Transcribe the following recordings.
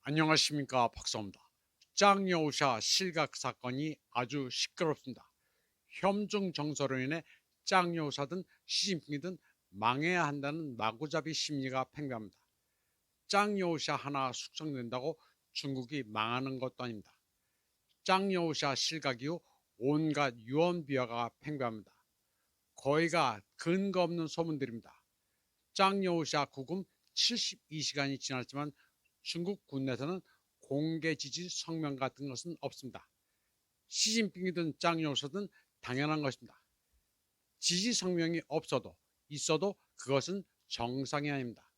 안녕하십니까, 박사입니다. 짱여우샤 실각 사건이 아주 시끄럽습니다. 현중 정서로 인해 짱여우샤든 시진핑이든 망해야 한다는 마구잡이 심리가 팽배합니다. 짱여우샤 하나 숙성된다고 중국이 망하는 것도 아닙니다. 짱여우샤 실각 이후 온갖 유언비어가 팽배합니다. 거의가 근거 없는 소문들입니다. 짱여우샤 구금 72시간이 지났지만 중국 군내에서는 공개 지지 성명 같은 것은 없습니다. 시진핑이든 짱여우샤든 당연한 것입니다. 지지 성명이 없어도 있어도 그것은 정상이 아닙니다.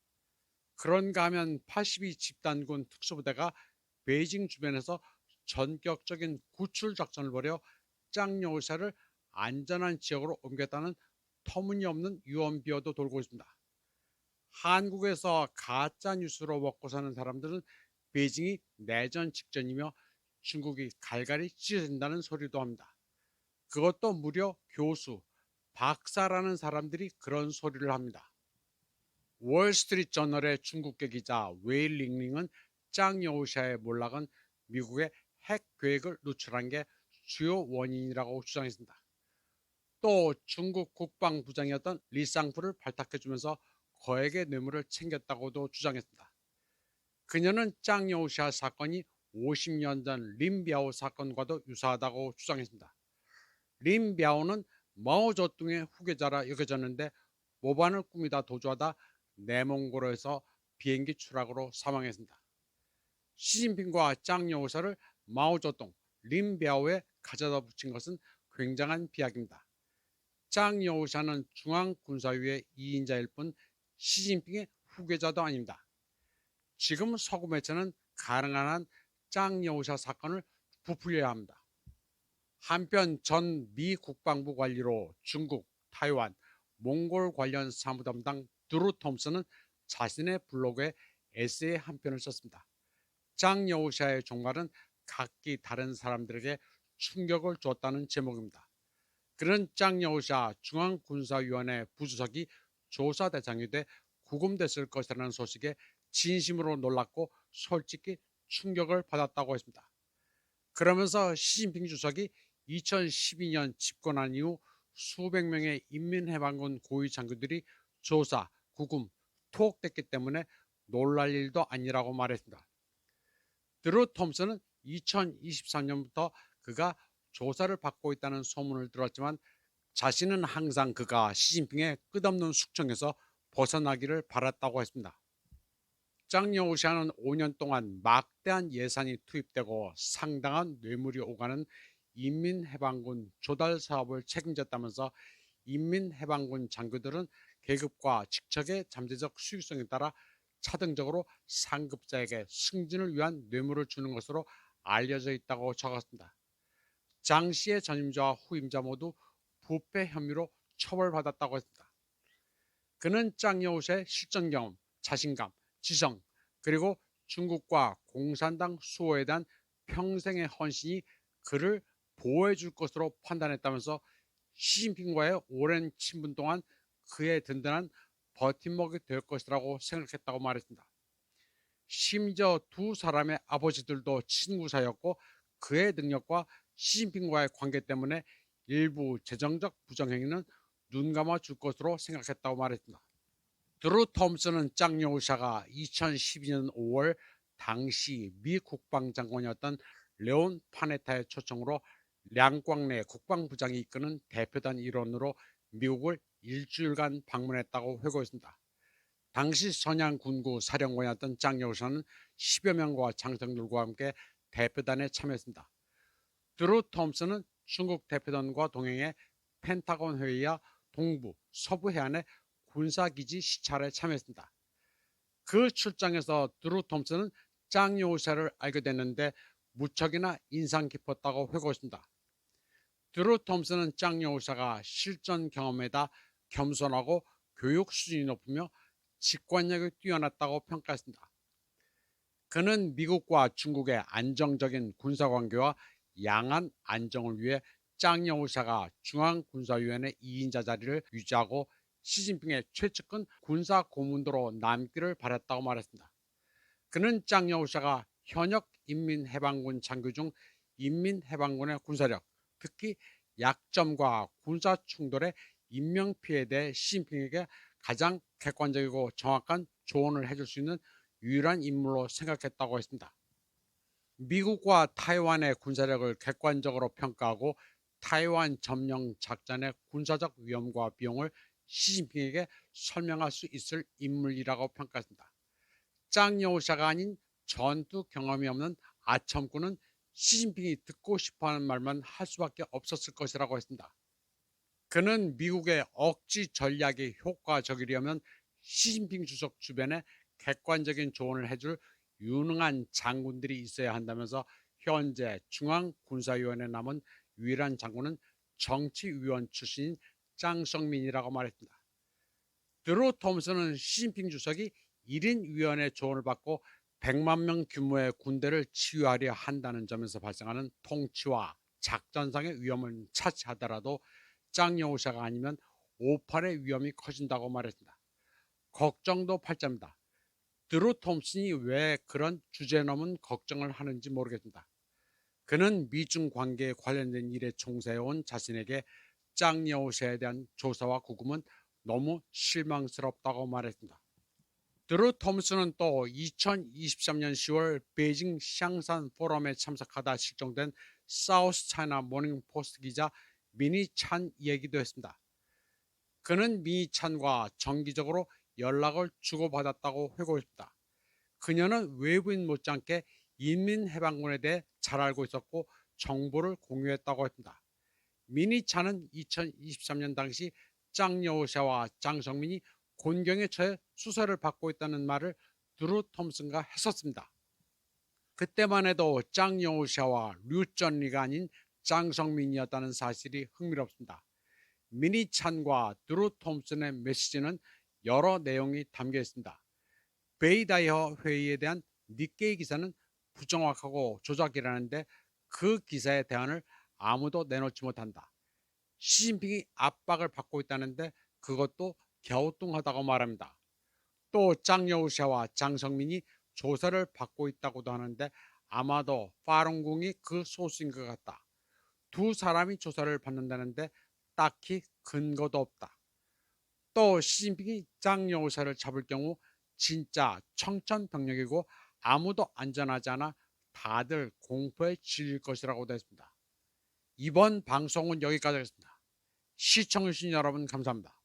그런가 하면 82 집단군 특수부대가 베이징 주변에서 전격적인 구출 작전을 벌여 짱여우샤를 안전한 지역으로 옮겼다는 터무니없는 유언비어도 돌고 있습니다. 한국에서 가짜 뉴스로 먹고 사는 사람들은 베이징이 내전 직전이며 중국이 갈갈이 찢어진다는 소리도 합니다. 그것도 무려 교수, 박사라는 사람들이 그런 소리를 합니다. 월스트리트 저널의 중국계 기자 웨일 링링은 짱여우샤의 몰락은 미국의 핵 계획을 누출한 게 주요 원인이라고 주장했습니다. 또 중국 국방부장이었던 리쌍프를 발탁해주면서 거액의 뇌물을 챙겼다고도 주장했습니다. 그녀는 짱여우샤 사건이 50년 전 림비아오 사건과도 유사하다고 주장했습니다. 림비아오는 마오쩌둥의 후계자라 여겨졌는데 모반을 꾸미다 도주하다 내몽고로에서 비행기 추락으로 사망했습니다. 시진핑과 짱여우샤를 마오쩌둥, 림비아오에 가져다 붙인 것은 굉장한 비약입니다. 짱여우샤는 중앙군사위의 2인자일 뿐 시진핑의 후계자도 아닙니다. 지금 서구 매체는 가능한 한 짱여우샤 사건을 부풀려야 합니다. 한편 전 미 국방부 관리로 중국, 타이완, 몽골 관련 사무 담당 드루 톰슨은 자신의 블로그에 에세이 한 편을 썼습니다. 짱여우샤의 종말은 각기 다른 사람들에게 충격을 줬다는 제목입니다. 그는 짱여우샤 중앙군사위원회 부주석이 조사 대상이 돼 구금됐을 것이라는 소식에 진심으로 놀랐고 솔직히 충격을 받았다고 했습니다. 그러면서 시진핑 주석이 2012년 집권한 이후 수백 명의 인민해방군 고위 장교들이 조사, 구금, 투옥됐기 때문에 놀랄 일도 아니라고 말했습니다. 드루 톰슨은 2023년부터 그가 조사를 받고 있다는 소문을 들었지만 자신은 항상 그가 시진핑의 끝없는 숙청에서 벗어나기를 바랐다고 했습니다. 짱여우샤는 5년 동안 막대한 예산이 투입되고 상당한 뇌물이 오가는 인민해방군 조달 사업을 책임졌다면서 인민해방군 장교들은 계급과 직책의 잠재적 수익성에 따라 차등적으로 상급자에게 승진을 위한 뇌물을 주는 것으로 알려져 있다고 적었습니다. 장 씨의 전임자와 후임자 모두 부패 혐의로 처벌받았다고 했습니다. 그는 짱여우샤의 실전 경험, 자신감, 지성, 그리고 중국과 공산당 수호에 대한 평생의 헌신이 그를 보호해 줄 것으로 판단했다면서 시진핑과의 오랜 친분 동안 그의 든든한 버팀목이 될 것이라고 생각했다고 말했습니다. 심지어 두 사람의 아버지들도 친구 사이였고 그의 능력과 시진핑과의 관계 때문에 일부 재정적 부정행위는 눈감아 줄 것으로 생각했다고 말했습니다. 드루 톰슨은 짱여우샤가 2012년 5월 당시 미 국방장관이었던 레온 파네타의 초청으로 량광래 국방부장이 이끄는 대표단 일원으로 미국을 일주일간 방문했다고 회고했습니다. 당시 선양 군구 사령관이었던 짱여우샤는 10여 명과 장성들과 함께 대표단에 참여했습니다. 드루 톰슨은 중국 대표단과 동행해 펜타곤 회의와 동부, 서부 해안의 군사기지 시찰에 참여했습니다. 그 출장에서 드루 톰슨은 짱여우샤를 알게 됐는데 무척이나 인상 깊었다고 회고했습니다. 드루 톰슨은 짱여우샤가 실전 경험에다 겸손하고 교육 수준이 높으며 직관력이 뛰어났다고 평가했습니다. 그는 미국과 중국의 안정적인 군사관계와 양안 안정을 위해 짱여우샤가 중앙군사위원회 2인자 자리를 유지하고 시진핑의 최측근 군사고문도로 남기를 바랐다고 말했습니다. 그는 짱여우샤가 현역 인민해방군 장교 중 인민해방군의 군사력, 특히 약점과 군사 충돌의 인명피해에 대해 시진핑에게 가장 객관적이고 정확한 조언을 해줄 수 있는 유일한 인물로 생각했다고 했습니다. 미국과 타이완의 군사력을 객관적으로 평가하고 타이완 점령 작전의 군사적 위험과 비용을 시진핑에게 설명할 수 있을 인물이라고 평가했습니다. 짱여우샤가 아닌 전투 경험이 없는 아첨꾼은 시진핑이 듣고 싶어하는 말만 할 수밖에 없었을 것이라고 했습니다. 그는 미국의 억지 전략이 효과적이려면 시진핑 주석 주변에 객관적인 조언을 해줄 유능한 장군들이 있어야 한다면서 현재 중앙군사위원회에 남은 유일한 장군은 정치위원 출신인 짱성민이라고 말했습니다. 드루 톰슨은 시진핑 주석이 1인 위원회 조언을 받고 100만 명 규모의 군대를 치유하려 한다는 점에서 발생하는 통치와 작전상의 위험을 차치하더라도 짱여우샤가 아니면 5.8의 위험이 커진다고 말했습니다. 걱정도 팔자입니다. 드루 톰슨이 왜 그런 주제넘은 걱정을 하는지 모르겠습니다. 그는 미중 관계에 관련된 일에 종사해온 자신에게 짱여우샤에 대한 조사와 구금은 너무 실망스럽다고 말했습니다. 드루 톰슨은 또 2023년 10월 베이징 샹산 포럼에 참석하다 실종된 사우스 차이나 모닝 포스트 기자 미니 찬 얘기도 했습니다. 그는 미니 찬과 정기적으로 연락을 주고받았다고 회고했습니다. 그녀는 외부인 못지않게 인민해방군에 대해 잘 알고 있었고 정보를 공유했다고 했습니다. 미니 찬은 2023년 당시 짱여우샤와 장성민이 곤경에 처해 수사를 받고 있다는 말을 드루 톰슨과 했었습니다. 그때만 해도 짱여우샤와 류전리가 아닌 장성민이었다는 사실이 흥미롭습니다. 미니 찬과 드루 톰슨의 메시지는 여러 내용이 담겨 있습니다. 베이다이어 회의에 대한 니케이 기사는 부정확하고 조작이라는데 그 기사의 대안을 아무도 내놓지 못한다. 시진핑이 압박을 받고 있다는데 그것도 갸우뚱하다고 말합니다. 또 짱여우샤와 장성민이 조사를 받고 있다고도 하는데 아마도 파룬궁이 그 소수인 것 같다. 두 사람이 조사를 받는다는데 딱히 근거도 없다. 또 시진핑이 짱여우샤를 잡을 경우 진짜 청천벽력이고 아무도 안전하지 않아 다들 공포에 질릴 것이라고도 했습니다. 이번 방송은 여기까지 하겠습니다. 시청해주신 여러분 감사합니다.